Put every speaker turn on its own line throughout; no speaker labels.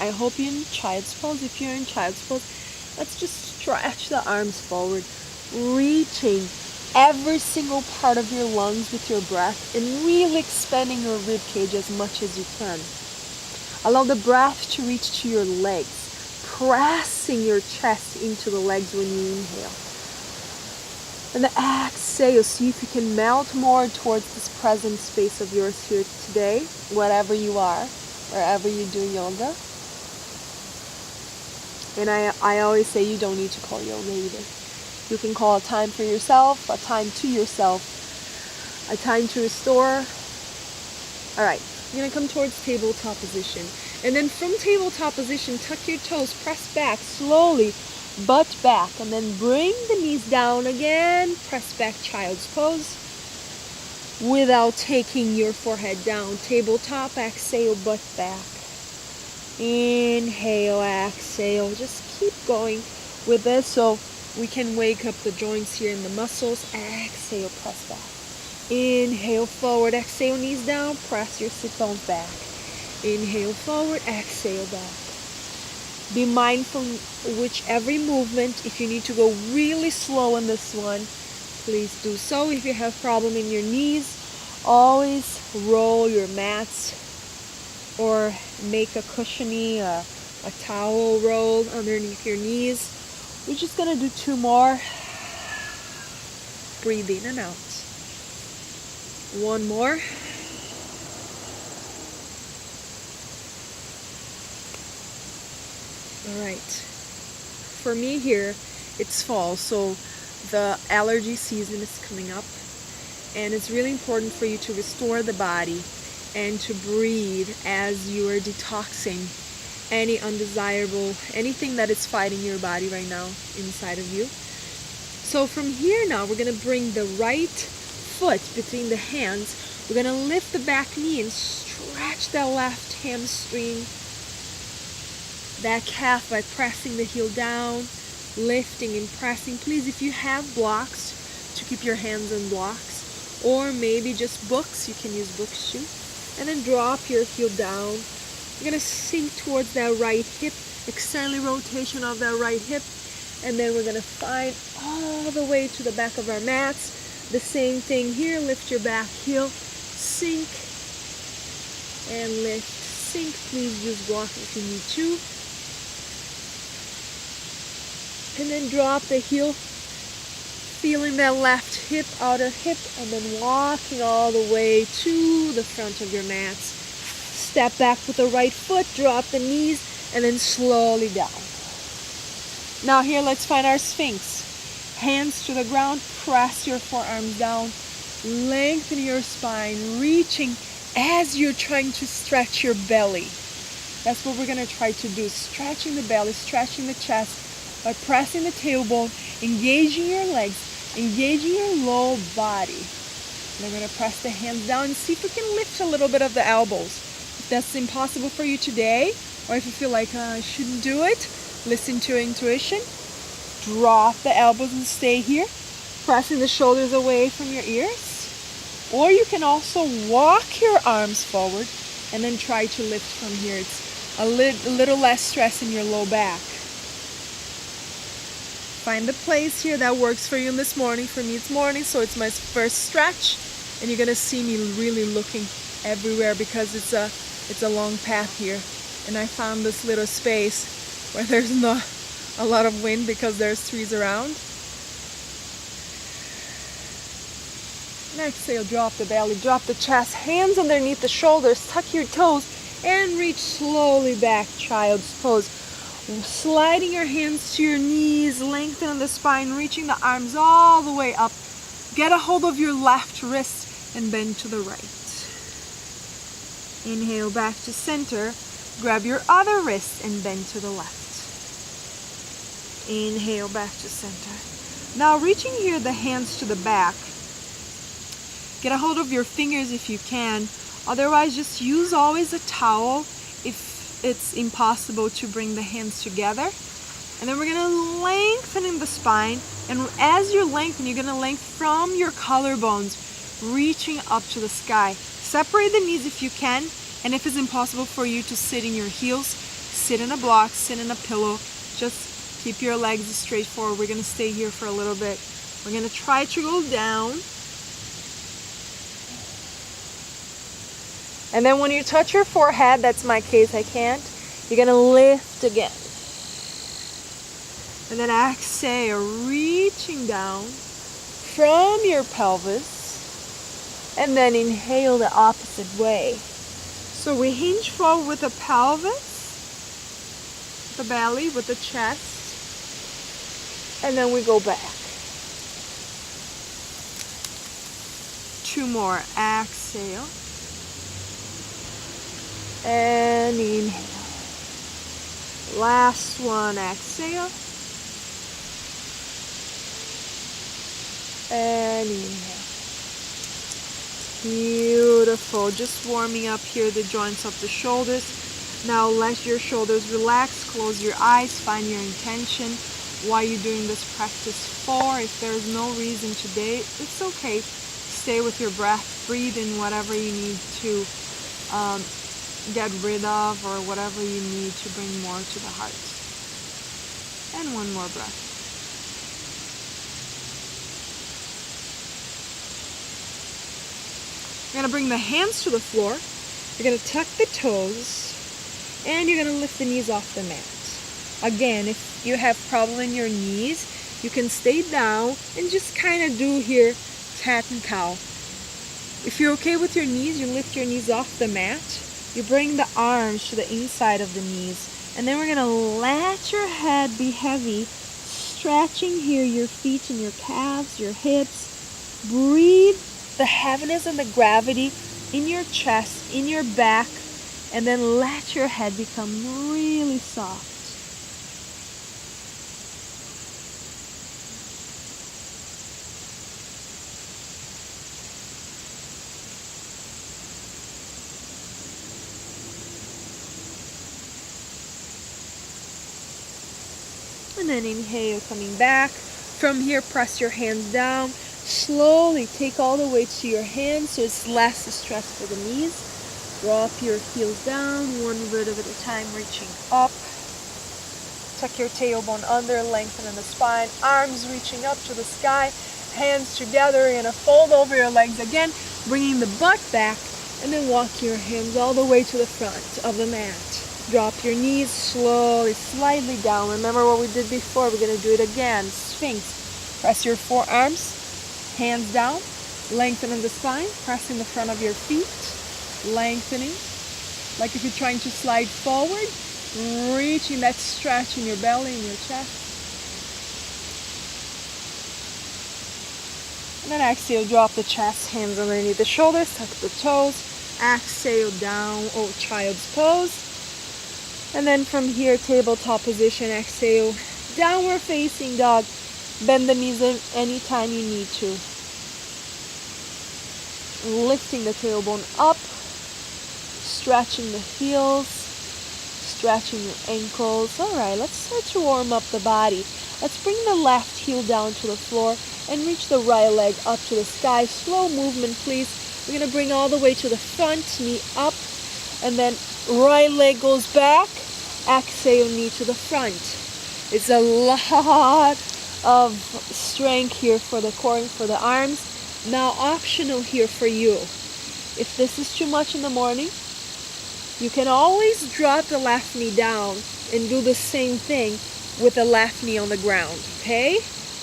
I hope you're in child's pose. If you're in child's pose, let's just stretch the arms forward, reaching every single part of your lungs with your breath and really expanding your rib cage as much as you can. Allow the breath to reach to your legs, pressing your chest into the legs when you inhale. And exhale, see if you can melt more towards this present space of yours here today, wherever you are, wherever you do yoga. And I always say you don't need to call yoga either. You can call a time for yourself, a time to yourself, a time to restore. All right, you're gonna come towards tabletop position. And then from tabletop position, tuck your toes, press back slowly, butt back, and then bring the knees down again, press back child's pose without taking your forehead down. Tabletop, exhale, butt back. Inhale, exhale. Just keep going with this so we can wake up the joints here in the muscles. Exhale, press back. Inhale, forward, exhale, knees down, press your sit bones back. Inhale, forward, exhale, back. Be mindful with every movement. If you need to go really slow on this one, please do so. If you have problem in your knees, always roll your mats or make a cushiony, a towel roll underneath your knees. We're just gonna do 2 more. Breathe in and out. 1 more. All right. For me here, it's fall, so the allergy season is coming up, and it's really important for you to restore the body and to breathe as you are detoxing any undesirable, anything that is fighting your body right now inside of you. So from here now, we're going to bring the right foot between the hands. We're going to lift the back knee and stretch that left hamstring, that calf, by pressing the heel down, lifting and pressing. Please, if you have blocks, to keep your hands on blocks, or maybe just books, you can use books too. And then drop your heel down. You're gonna sink towards that right hip, external rotation of that right hip, and then we're gonna find all the way to the back of our mats. The same thing here, lift your back heel, sink and lift, sink. Please use block if you need to. And then drop the heel, feeling that left hip, outer hip, and then walking all the way to the front of your mats. Step back with the right foot, drop the knees, and then slowly down. Now here, let's find our Sphinx. Hands to the ground, press your forearms down, lengthen your spine, reaching as you're trying to stretch your belly. That's what we're gonna try to do, stretching the belly, stretching the chest, by pressing the tailbone, engaging your legs, engaging your low body. And I'm going to press the hands down and see if we can lift a little bit of the elbows. If that's impossible for you today, or if you feel like I shouldn't do it, listen to your intuition. Drop the elbows and stay here, pressing the shoulders away from your ears. Or you can also walk your arms forward and then try to lift from here. It's a little less stress in your low back. Find the place here that works for you in this morning. For me, it's morning, so it's my first stretch, and you're gonna see me really looking everywhere because it's a long path here, and I found this little space where there's not a lot of wind because there's trees around. And exhale, drop the belly, drop the chest, hands underneath the shoulders, tuck your toes, and reach slowly back, child's pose. Sliding your hands to your knees, lengthen the spine, reaching the arms all the way up. Get a hold of your left wrist and bend to the right. Inhale back to center. Grab your other wrist and bend to the left. Inhale back to center. Now reaching here the hands to the back. Get a hold of your fingers if you can. Otherwise, just use always a towel if it's impossible to bring the hands together. And then we're going to lengthen in the spine, and as you're lengthening, you're going to lengthen from your collarbones, reaching up to the sky. Separate the knees if you can, and if it's impossible for you to sit in your heels, sit in a block, sit in a pillow. Just keep your legs straight forward. We're going to stay here for a little bit. We're going to try to go down. And then when you touch your forehead, that's my case, I can't, you're going to lift again. And then exhale, reaching down from your pelvis. And then inhale the opposite way. So we hinge forward with the pelvis, the belly, with the chest. And then we go back. 2 more. Exhale. And inhale. Last one, exhale. And inhale. Beautiful. Just warming up here the joints of the shoulders. Now let your shoulders relax. Close your eyes. Find your intention. Why you're doing this practice for. If there's no reason today, it's okay. Stay with your breath. Breathe in whatever you need to get rid of, or whatever you need to bring more to the heart. And one more breath. You're going to bring the hands to the floor. You're going to tuck the toes, and you're going to lift the knees off the mat. Again, if you have problem in your knees, you can stay down and just kind of do here cat and cow. If you're okay with your knees, you lift your knees off the mat. You bring the arms to the inside of the knees, and then we're going to let your head be heavy, stretching here your feet and your calves, your hips. Breathe the heaviness and the gravity in your chest, in your back, and then let your head become really soft. And then inhale, coming back. From here, press your hands down. Slowly take all the weight to your hands so it's less stress for the knees. Drop your heels down, one vertebra at a time, reaching up. Tuck your tailbone under, lengthen the spine. Arms reaching up to the sky. Hands together. You're going to fold over your legs again, bringing the butt back. And then walk your hands all the way to the front of the mat. Drop your knees slowly, slightly down. Remember what we did before. We're going to do it again. Sphinx. Press your forearms, hands down, lengthening the spine, pressing the front of your feet, lengthening. Like if you're trying to slide forward, reaching that stretch in your belly, in your chest. And then exhale, drop the chest, hands underneath the shoulders, tuck the toes. Exhale, down, child's pose. And then from here, tabletop position, exhale, downward facing dog. Bend the knees anytime you need to. Lifting the tailbone up, stretching the heels, stretching your ankles. All right, let's start to warm up the body. Let's bring the left heel down to the floor and reach the right leg up to the sky. Slow movement, please. We're going to bring all the way to the front, knee up, and then right leg goes back. Exhale, knee to the front. It's a lot of strength here for the core and for the arms. Now optional here for you. If this is too much in the morning, you can always drop the left knee down and do the same thing with the left knee on the ground. Okay?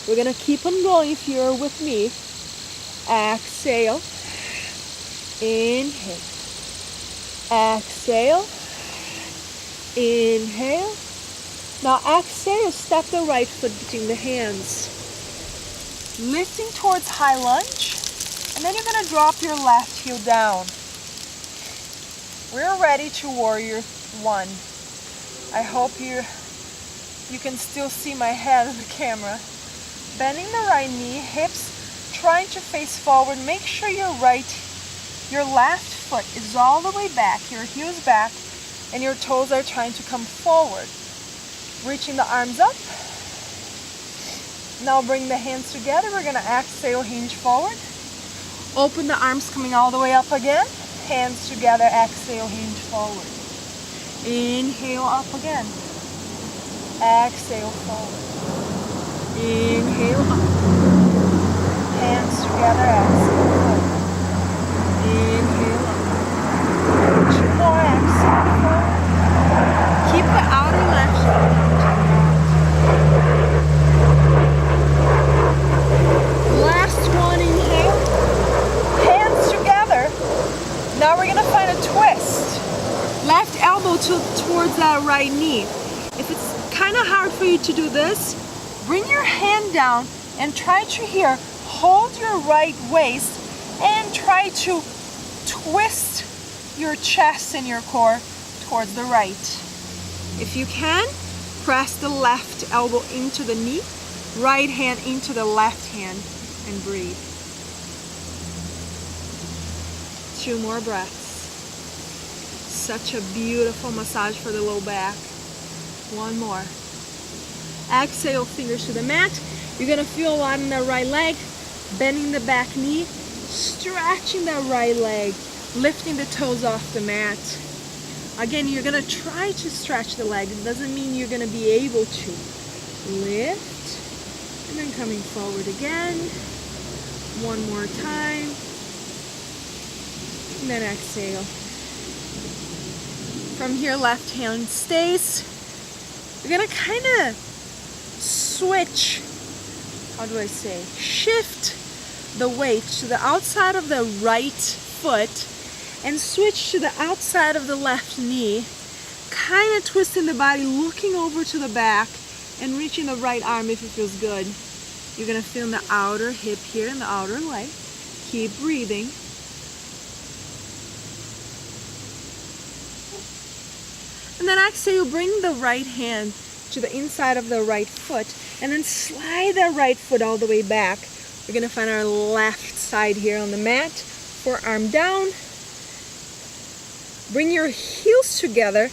We're going to keep on going if you're with me. Exhale. Inhale. Exhale. Inhale. Now exhale, step the right foot between the hands. Lifting towards high lunge. And then you're going to drop your left heel down. We're ready to warrior one. I hope you can still see my head on the camera. Bending the right knee, hips trying to face forward. Make sure your left foot is all the way back, your heel's back, and your toes are trying to come forward. Reaching the arms up. Now bring the hands together. We're going to exhale, hinge forward. Open the arms coming all the way up again. Hands together, exhale, hinge forward. Inhale up again. Exhale forward. Inhale up. Hands together, exhale forward. Inhale up. 2 more, exhale forward. Keep the outer left heel. Last one, inhale. Hands together. Now we're gonna find a twist. Left elbow towards that right knee. If it's kind of hard for you to do this, bring your hand down and try to here, hold your right waist and try to twist your chest and your core towards the right. If you can, press the left elbow into the knee, right hand into the left hand, and breathe. 2 more breaths. Such a beautiful massage for the low back. 1 more. Exhale, fingers to the mat. You're gonna feel a lot in that right leg, bending the back knee, stretching that right leg, lifting the toes off the mat. Again, you're gonna try to stretch the leg. It doesn't mean you're gonna be able to. Lift, and then coming forward again. 1 more time. And then exhale. From here, left hand stays. You're gonna kind of switch, how do I say, shift the weight to the outside of the right foot and switch to the outside of the left knee, kind of twisting the body, looking over to the back and reaching the right arm if it feels good. You're gonna feel in the outer hip here and the outer leg. Keep breathing. And then exhale, bring the right hand to the inside of the right foot and then slide that right foot all the way back. We're gonna find our left side here on the mat, forearm down. Bring your heels together,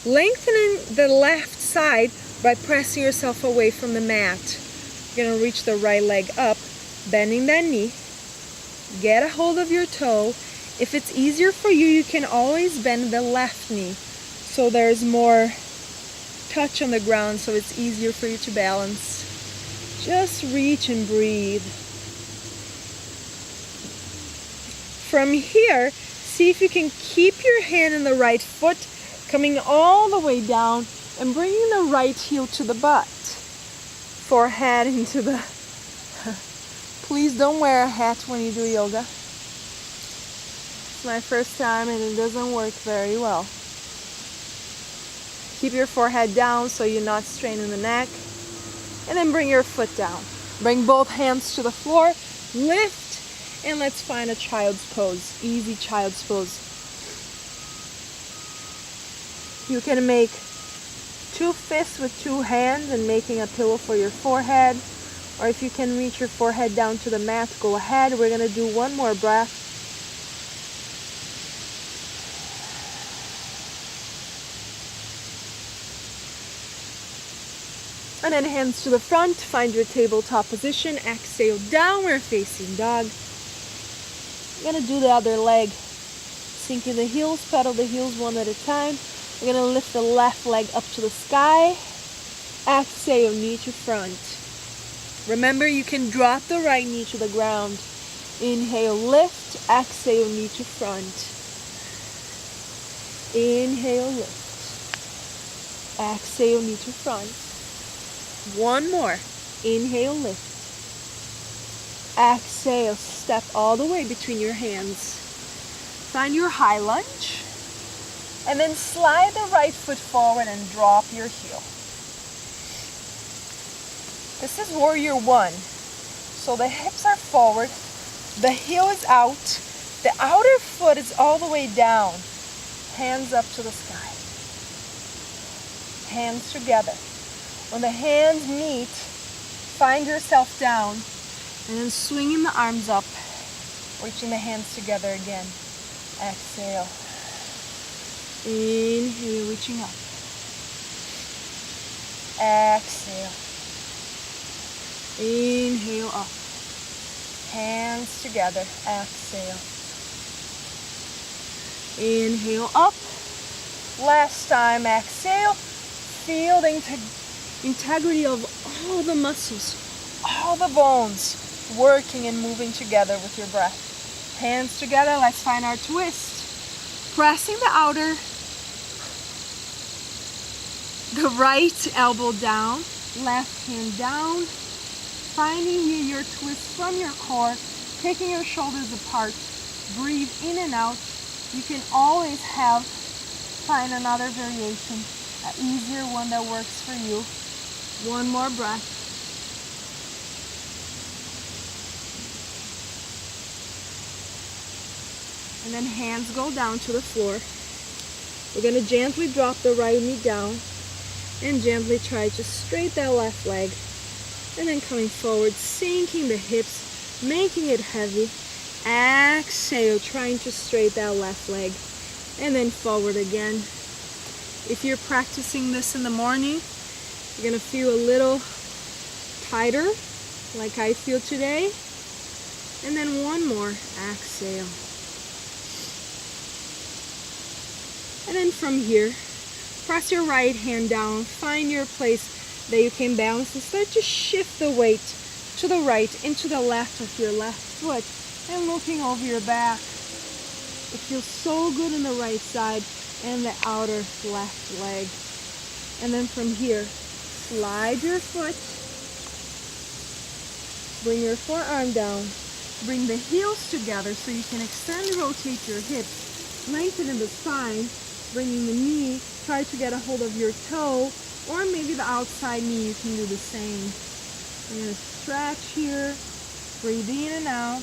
lengthening the left side by pressing yourself away from the mat. You're gonna reach the right leg up, bending that knee. Get a hold of your toe. If it's easier for you, you can always bend the left knee, so there's more touch on the ground, so it's easier for you to balance. Just reach and breathe. From here, see if you can keep your hand in the right foot, coming all the way down and bringing the right heel to the butt. Forehead into the... Please don't wear a hat when you do yoga. It's my first time and it doesn't work very well. Keep your forehead down so you're not straining the neck. And then bring your foot down. Bring both hands to the floor. Lift. And let's find a child's pose. Easy child's pose. You can make 2 fists with 2 hands and making a pillow for your forehead. Or if you can reach your forehead down to the mat, go ahead. We're going to do 1 more breath. And then hands to the front, find your tabletop position, exhale, downward facing dog. We're gonna do the other leg. Sinking the heels, pedal the heels 1 at a time. We're gonna lift the left leg up to the sky. Exhale, knee to front. Remember, you can drop the right knee to the ground. Inhale, lift, exhale, knee to front. Inhale, lift. Exhale, knee to front. 1 more. Inhale, lift. Exhale, step all the way between your hands. Find your high lunge. And then slide the right foot forward and drop your heel. This is warrior 1. So the hips are forward. The heel is out. The outer foot is all the way down. Hands up to the sky. Hands together. When the hands meet, find yourself down and then swinging the arms up, reaching the hands together again. Exhale. Inhale, reaching up. Exhale. Inhale up. Hands together. Exhale. Inhale up. Last time, exhale. Feel the integrity of all the muscles, all the bones working and moving together with your breath. Hands together, let's find our twist. Pressing the outer, the right elbow down, left hand down. Finding here your twist from your core, taking your shoulders apart. Breathe in and out. You can always find another variation, an easier one that works for you. One more breath. And then hands go down to the floor. We're going to gently drop the right knee down and gently try to straighten that left leg. And then coming forward, sinking the hips, making it heavy. Exhale, trying to straighten that left leg. And then forward again. If you're practicing this in the morning, you're going to feel a little tighter, like I feel today. And then one more, exhale. And then from here, press your right hand down, find your place that you can balance and start to shift the weight to the right, into the left of your left foot, and looking over your back. It feels so good on the right side and the outer left leg. And then from here, slide your foot, bring your forearm down, bring the heels together so you can extend and rotate your hips, lengthen in the spine, bringing the knee, try to get a hold of your toe, or maybe the outside knee, you can do the same. You're going to stretch here, breathe in and out.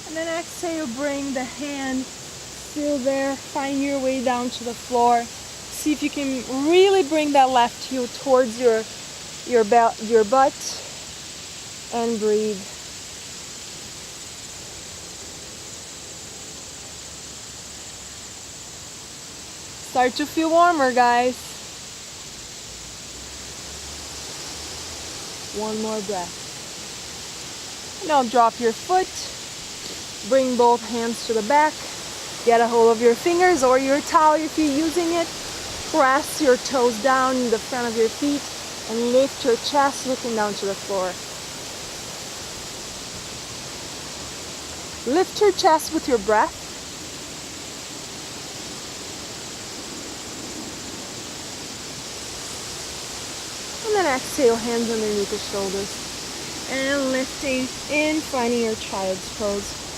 And then exhale, bring the hand still there, find your way down to the floor. See if you can really bring that left heel towards your butt, and breathe. Start to feel warmer, guys. One more breath. Now drop your foot. Bring both hands to the back. Get a hold of your fingers or your towel if you're using it. Press your toes down in the front of your feet and lift your chest looking down to the floor. Lift your chest with your breath. And then exhale, hands underneath the shoulders. And lifting in, finding your child's pose.